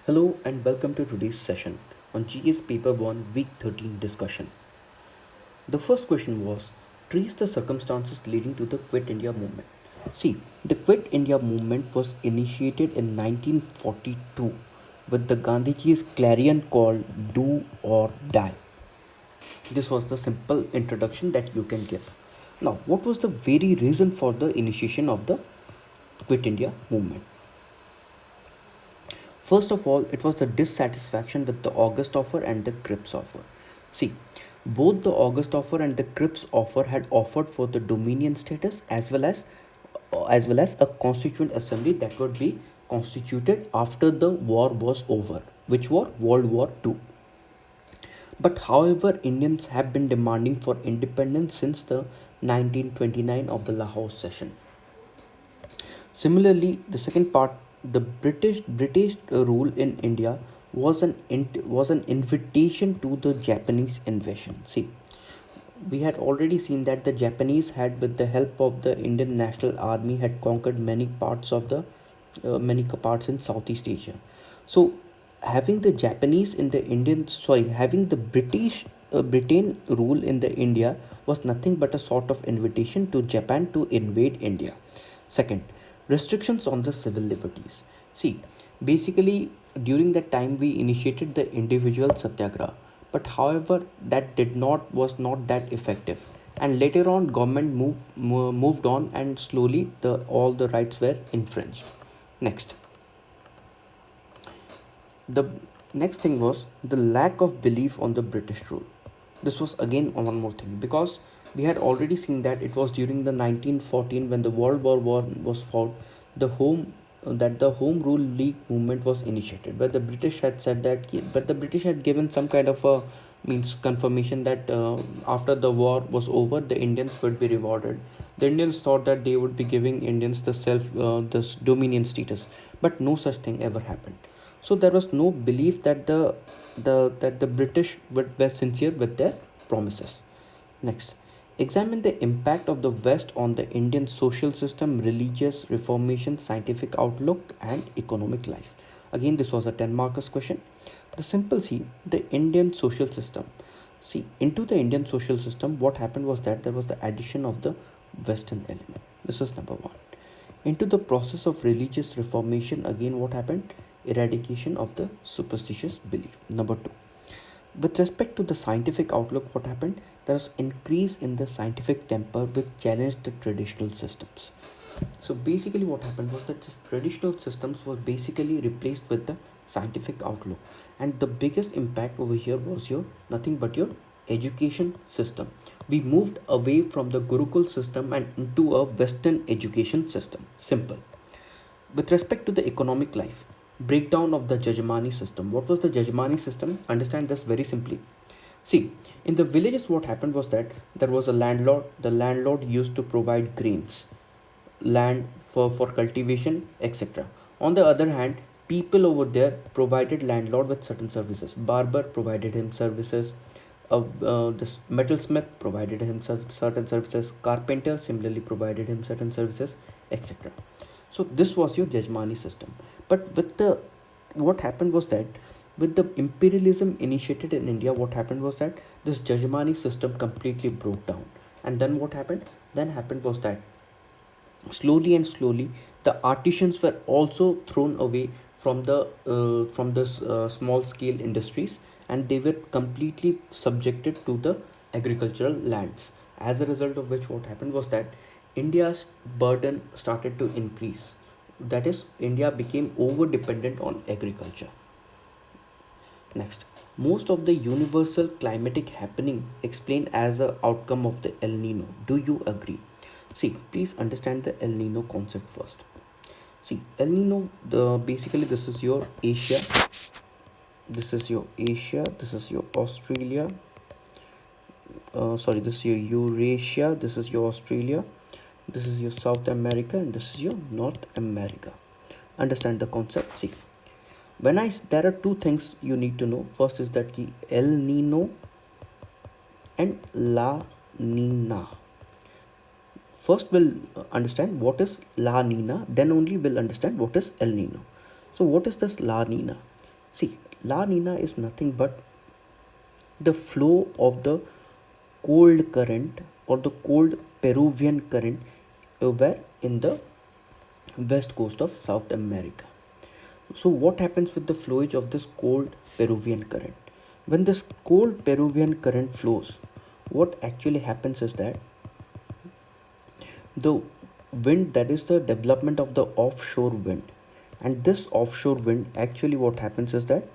Hello and welcome to today's session on GS Paper 1 Week 13 discussion. The first question was trace the circumstances leading to the Quit India movement. See, the Quit India movement was initiated in 1942 with the Gandhiji's clarion call Do or Die. This was the simple introduction that you can give. Now, what was the very reason for the initiation of the Quit India movement? First of all, it was the dissatisfaction with the August offer and the Cripps offer. See, both the August offer and the Cripps offer had offered for the dominion status as well as a constituent assembly that would be constituted after the war was over, which was World War II. But however, Indians have been demanding for independence since the 1929 of the Lahore session. Similarly, the second part, the British rule in India was an invitation to the Japanese invasion. See, we had already seen that the Japanese had, with the help of the Indian National Army, had conquered many parts in Southeast Asia. So, having the Japanese in the Indian, sorry, having the Britain rule in the India was nothing but a sort of invitation to Japan to invade India. Second, restrictions on the civil liberties. See, basically during that time we initiated the individual satyagraha, but however that did not was not that effective, and later on government moved on and slowly the all the rights were infringed. Next, the next thing was the lack of belief on the British rule. This was again one more thing, because we had already seen that it was during the 1914 when the World War One was fought, the Home Rule League movement was initiated, where the British had said that, but the British had given some kind of a means confirmation that after the war was over, the Indians would be rewarded. The Indians thought that they would be giving Indians this dominion status, but no such thing ever happened. So there was no belief that the British were sincere with their promises. Next, examine the impact of the West on the Indian social system, religious reformation, scientific outlook, and economic life. Again, this was a 10 markers question. The simple C, the Indian social system. See, into the Indian social system, what happened was that there was the addition of the Western element. This is number one. Into the process of religious reformation, again, what happened? Eradication of the superstitious belief. Number two, with respect to the scientific outlook, what happened? There was increase in the scientific temper which challenged the traditional systems. So basically what happened was that this traditional systems was basically replaced with the scientific outlook. And the biggest impact over here was your nothing but your education system. We moved away from the Gurukul system and into a Western education system. Simple. With respect to the economic life, breakdown of the Jajmani system. What was the Jajmani system? Understand this very simply. See, in the villages, what happened was that there was a landlord. The landlord used to provide grains, land for cultivation, etc. On the other hand, people over there provided landlord with certain services. Barber provided him services. This metalsmith provided him certain services. Carpenter similarly provided him certain services, etc. So this was your Jajmani system. But with the what happened was that with the imperialism initiated in India, what happened was that this Jajmani system completely broke down. And then what happened? Then happened was that slowly and slowly the artisans were also thrown away from this small scale industries, and they were completely subjected to the agricultural lands, as a result of which what happened was that India's burden started to increase. That is, India became over dependent on agriculture. Next, most of the universal climatic happening explained as a outcome of the El Nino. Do you agree? See, please understand the El Nino concept first. See, El Nino, the basically this is your Asia, this is your Asia, this is your Australia. Sorry, this is your Eurasia, this is your Australia, this is your South America, and this is your North America. Understand the concept. See, there are two things you need to know. First is that ki El Nino and La Nina. First we'll understand what is La Nina, then only we'll understand what is El Nino. So what is this La Nina? See, La Nina is nothing but the flow of the cold current or the cold Peruvian current over in the west coast of South America. So, what happens with the flowage of this cold Peruvian current? When this cold Peruvian current flows, what actually happens is that the wind, that is the development of the offshore wind, and this offshore wind actually what happens is that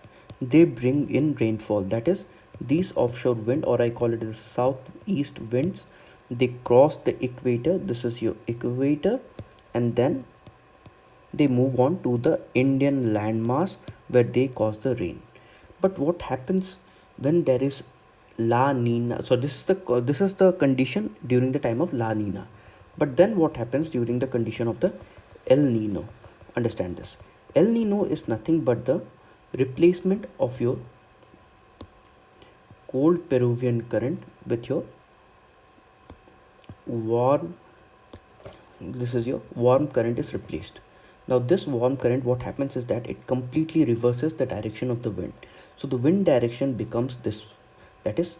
they bring in rainfall. That is, these offshore wind, or I call it as southeast winds, they cross the equator. This is your equator, and then they move on to the Indian landmass where they cause the rain. But what happens when there is La Nina? So this is the condition during the time of La Nina. But then what happens during the condition of the El Nino? Understand this. El Nino is nothing but the replacement of your cold Peruvian current with your warm, this is your warm current is replaced. Now this warm current, what happens is that it completely reverses the direction of the wind. So the wind direction becomes this, that is,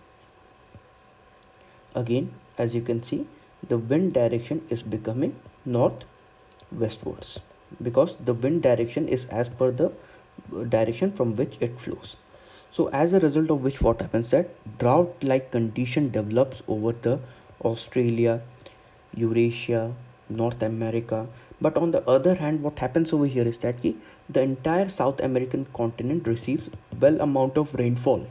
again, as you can see, the wind direction is becoming north westwards, because the wind direction is as per the direction from which it flows. So as a result of which, what happens that drought like condition develops over the Australia, Eurasia, North America. But on the other hand, what happens over here is that the entire South American continent receives well amount of rainfall.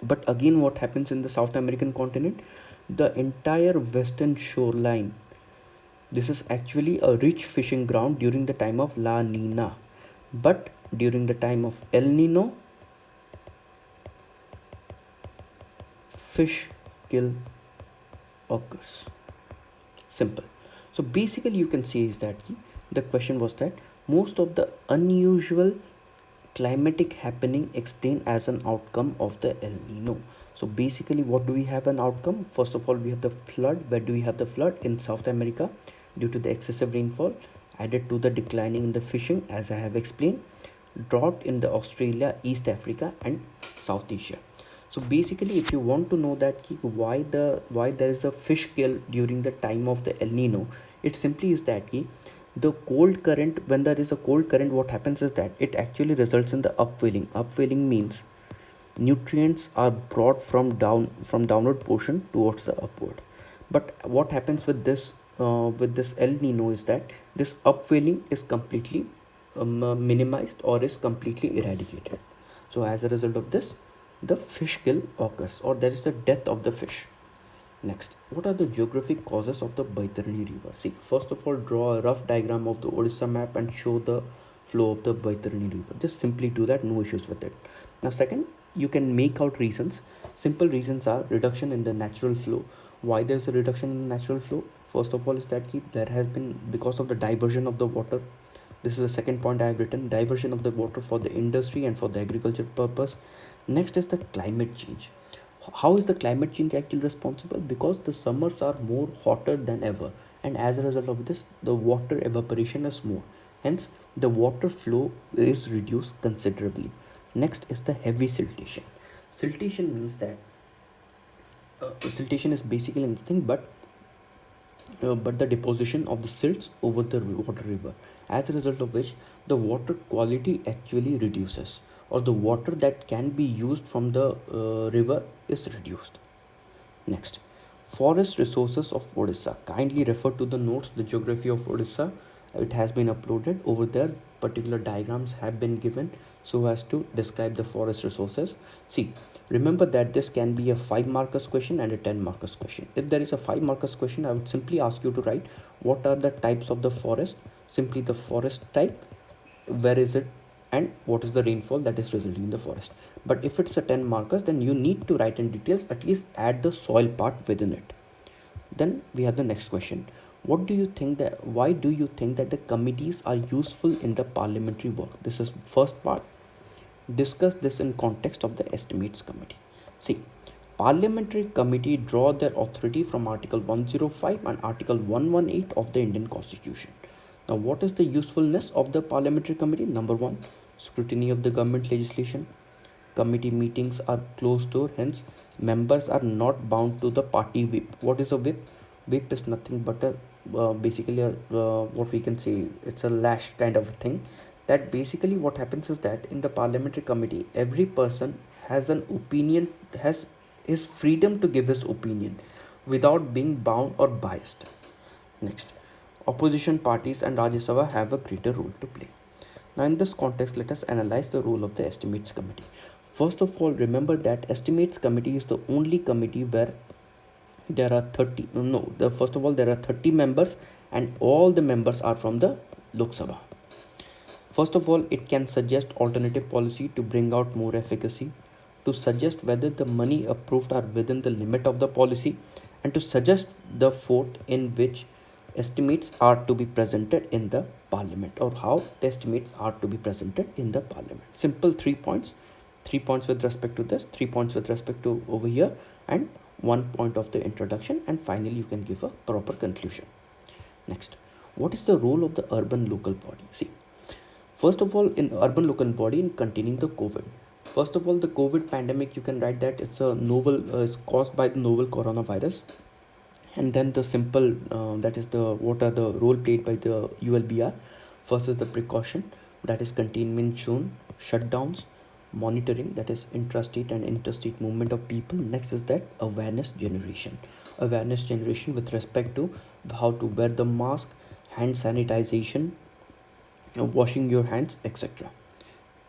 But again, what happens in the South American continent, the entire western shoreline, this is actually a rich fishing ground during the time of La Nina. But during the time of El Nino, fish kill occurs. Simple. So basically you can see is that the question was that most of the unusual climatic happening explained as an outcome of the El Nino. So basically what do we have an outcome? First of all, we have the flood. Where do we have the flood? In South America, due to the excessive rainfall added to the declining in the fishing, as I have explained. Drought in the Australia, East Africa and South Asia. So basically, if you want to know that why there is a fish kill during the time of the El Nino, it simply is that the cold current, when there is a cold current, what happens is that it actually results in the upwelling. Upwelling means nutrients are brought from downward portion towards the upward. But what happens with this El Nino is that this upwelling is completely minimized or is completely eradicated. So as a result of this, the fish kill occurs, or there is the death of the fish. Next, what are the geographic causes of the Baitarani river? See, first of all, draw a rough diagram of the Odisha map and show the flow of the Baitarani river. Just simply do that, no issues with it. Now second, you can make out reasons. Simple reasons are reduction in the natural flow. Why there is a reduction in the natural flow? First of all is that there has been, because of the diversion of the water. This is the second point I have written, diversion of the water for the industry and for the agriculture purpose. Next is the climate change. How is the climate change actually responsible? Because the summers are more hotter than ever, and as a result of this, the water evaporation is more. Hence, the water flow is reduced considerably. Next is the heavy siltation. Siltation means that siltation is basically nothing but the deposition of the silts over the water river, as a result of which the water quality actually reduces, or the water that can be used from the river is reduced. Next, forest resources of Odisha. Kindly refer to the notes, the geography of Odisha. It has been uploaded over there. Particular diagrams have been given so as to describe the forest resources. See, remember that this can be a 5 markers question and a 10 markers question. If there is a 5 markers question, I would simply ask you to write what are the types of the forest, simply the forest type, where is it, and what is the rainfall that is resulting in the forest. But if it's a 10 markers, then you need to write in details, at least add the soil part within it. Then we have the next question. Why do you think that the committees are useful in the parliamentary work? This is first part. Discuss this in context of the estimates committee. See, parliamentary committee draw their authority from article 105 and article 118 of the Indian constitution. Now what is the usefulness of the parliamentary committee? Number one, scrutiny of the government legislation. Committee meetings are closed door, hence members are not bound to the party whip. What is a whip? Whip is nothing but a basically a what we can say, it's a lash kind of a thing. That basically what happens is that in the parliamentary committee, every person has an opinion, has his freedom to give his opinion without being bound or biased. Next, opposition parties and Rajya Sabha have a greater role to play. Now, in this context, let us analyze the role of the Estimates Committee. First of all, remember that Estimates Committee is the only committee where there are 30, no, the first of all, there are 30 members and all the members are from the Lok Sabha. First of all, it can suggest alternative policy to bring out more efficacy, to suggest whether the money approved are within the limit of the policy, and to suggest the vote in which estimates are to be presented in the parliament, or how the estimates are to be presented in the parliament. Simple 3 points. 3 points with respect to this, 3 points with respect to over here, and 1 point of the introduction, and finally you can give a proper conclusion. Next, what is the role of the urban local body? See, first of all, in urban local body in containing the COVID. First of all, the COVID pandemic, you can write that it's a novel, is caused by the novel coronavirus. And then the simple, that is the, what are the role played by the ULBR. First is the precaution, that is containment zone, shutdowns, monitoring, that is intrastate and interstate movement of people. Next is that awareness generation. Awareness generation with respect to how to wear the mask, hand sanitization, washing your hands, etc.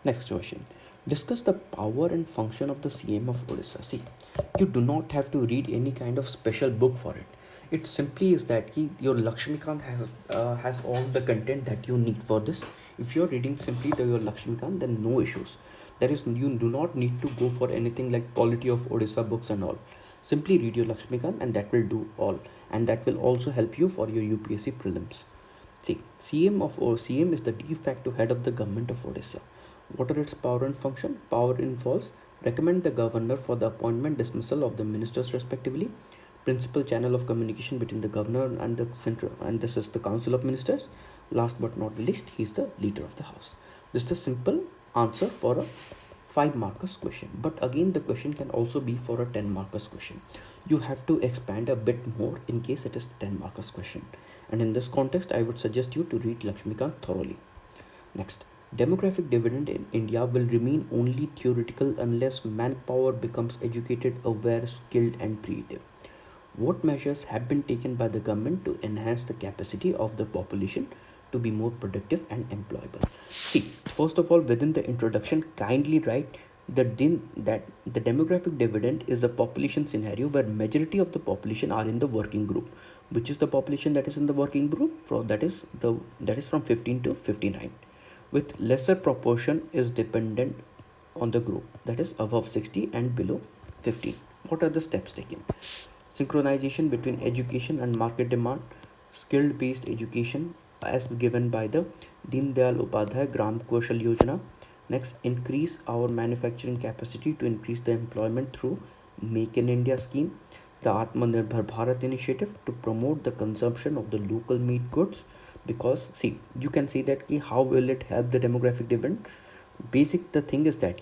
Next question. Discuss the power and function of the CM of Odisha. See, you do not have to read any kind of special book for it. It simply is that your Lakshmikant has all the content that you need for this. If you're reading simply your Lakshmikant, then no issues. There is, you do not need to go for anything like Polity of Odisha books and all. Simply read your Lakshmikant and that will do all. And that will also help you for your UPSC prelims. See, CM is the de facto head of the government of Odisha. What are its power and function? Power involves recommend the governor for the appointment dismissal of the ministers respectively, principal channel of communication between the governor and the central, and this is the council of ministers. Last but not least, he is the leader of the house. This is the simple answer for a 5 markers question, but again the question can also be for a 10 markers question. You have to expand a bit more in case it is 10 markers question, and in this context I would suggest you to read Lakshmikant thoroughly. Next, demographic dividend in India will remain only theoretical unless manpower becomes educated, aware, skilled and creative. What measures have been taken by the government to enhance the capacity of the population to be more productive and employable? See, first of all, within the introduction, kindly write that the demographic dividend is a population scenario where majority of the population are in the working group. Which is the population that is in the working group? That is from 15 to 59. With lesser proportion is dependent on the group, that is above 60 and below 15. What are the steps taken? Synchronization between education and market demand, skilled based education as given by the Deen Dayal Upadhyay Gram Kaushal Yojana. Next, increase our manufacturing capacity to increase the employment through Make in India scheme, the Atmanirbhar Bharat initiative to promote the consumption of the local made goods. Because see, you can say that how will it help the demographic dividend? Basic the thing is that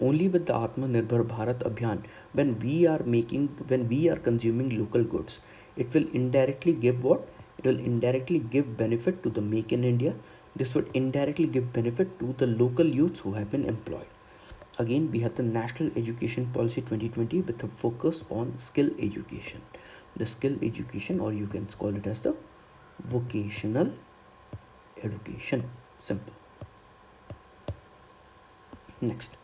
only with the Atmanirbhar Bharat Abhiyan, when we are consuming local goods, it will indirectly give what? It will indirectly give benefit to the Make in India. This would indirectly give benefit to the local youths who have been employed. Again, we have the National Education Policy 2020 with a focus on skill education. The skill education, or you can call it as the vocational education. Simple. Next,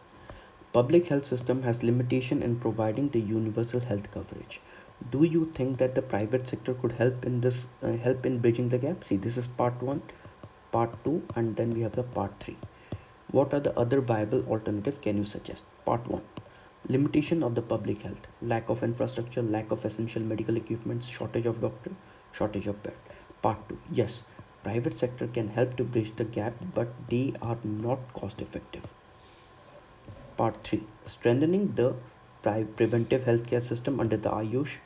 public health system has limitation in providing the universal health coverage. Do you think that the private sector could help in this, help in bridging the gap? See, this is part 1, part 2, and then we have the part 3. What are the other viable alternative can you suggest? Part 1, limitation of the public health, lack of infrastructure, lack of essential medical equipment, shortage of doctor, shortage of bed. Part 2, yes, private sector can help to bridge the gap, but they are not cost effective. Part 3, strengthening the preventive healthcare system under the Ayush.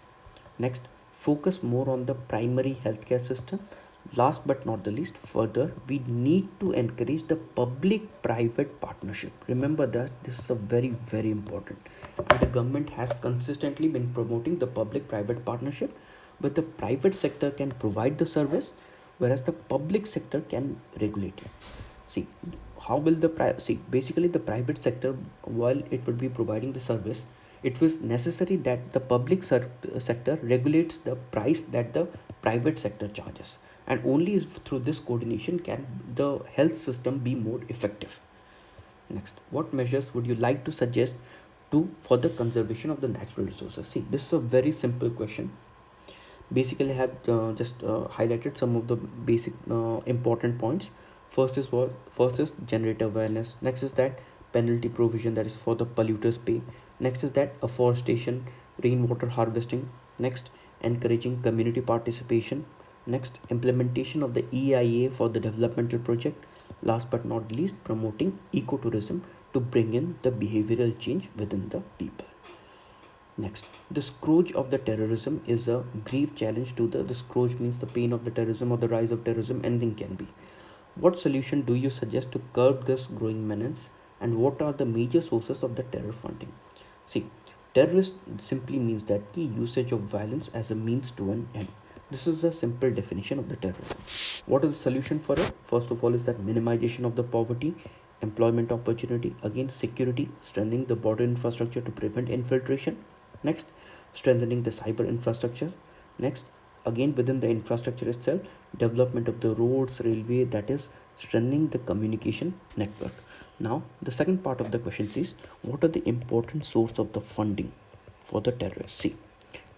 Next, focus more on the primary healthcare system Last but not the least, further, we need to encourage the public private partnership. Remember that this is a very, very important. And the government has consistently been promoting the public private partnership, where the private sector can provide the service, whereas the public sector can regulate it. See, how will see, basically the private sector, while it would be providing the service, it was necessary that the sector regulates the price that the private sector charges, and only through this coordination can the health system be more effective. Next, what measures would you like to suggest to for the conservation of the natural resources? See, this is a very simple question. Basically, I have just highlighted some of the basic important points. First is generator awareness. Next is that penalty provision, that is for the polluters pay. Next is that afforestation, rainwater harvesting. Next, encouraging community participation. Next, implementation of the EIA for the developmental project. Last but not least, promoting ecotourism to bring in the behavioral change within the people. Next, the scourge of the terrorism is a grave challenge to the scourge means the pain of the terrorism or the rise of terrorism, anything can be. What solution do you suggest to curb this growing menace, and what are the major sources of the terror funding? See, terrorist simply means that the usage of violence as a means to an end. This is a simple definition of the terrorism. What is the solution for it? First of all, is that minimization of the poverty, employment opportunity, again security, strengthening the border infrastructure to prevent infiltration. Next, strengthening the cyber infrastructure. Next, again within the infrastructure itself, development of the roads, railway, that is strengthening the communication network. Now, the second part of the question is, what are the important source of the funding for the terrorists? See,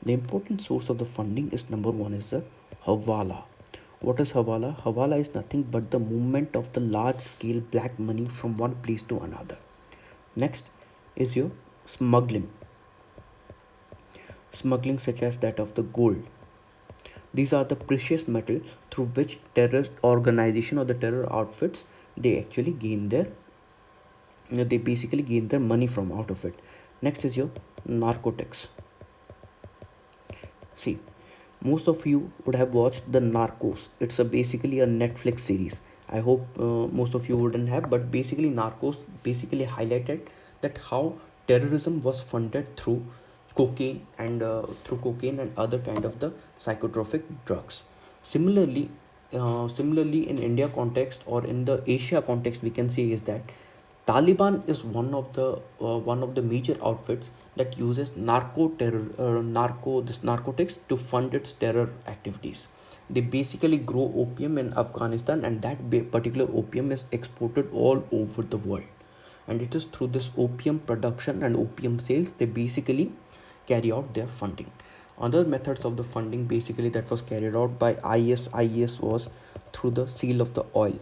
the important source of the funding is number one is the Hawala. What is Hawala? Hawala is nothing but the movement of the large scale black money from one place to another. Next is your smuggling. Smuggling such as that of the gold. These are the precious metal through which terrorist organization or the terror outfits they actually gain their they basically gain their money from out of it. Next is your narcotics. See, most of you would have watched the Narcos. It's a basically a Netflix series. I hope most of you wouldn't have, but basically Narcos basically highlighted that how terrorism was funded through cocaine and other kind of the psychotropic drugs. Similarly, similarly in India context or in the Asia context, we can say is that Taliban is one of the major outfits that uses narcotics to fund its terror activities. They basically grow opium in Afghanistan, and that particular opium is exported all over the world. And it is through this opium production and opium sales they basically carry out their funding. Other methods of the funding basically that was carried out by IS was through the sale of the oil,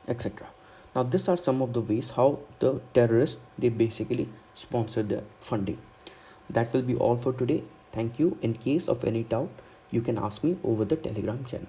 etc. Now these are some of the ways how the terrorists they basically sponsor their funding. That will be all for today. Thank you. In case of any doubt, you can ask me over the Telegram channel.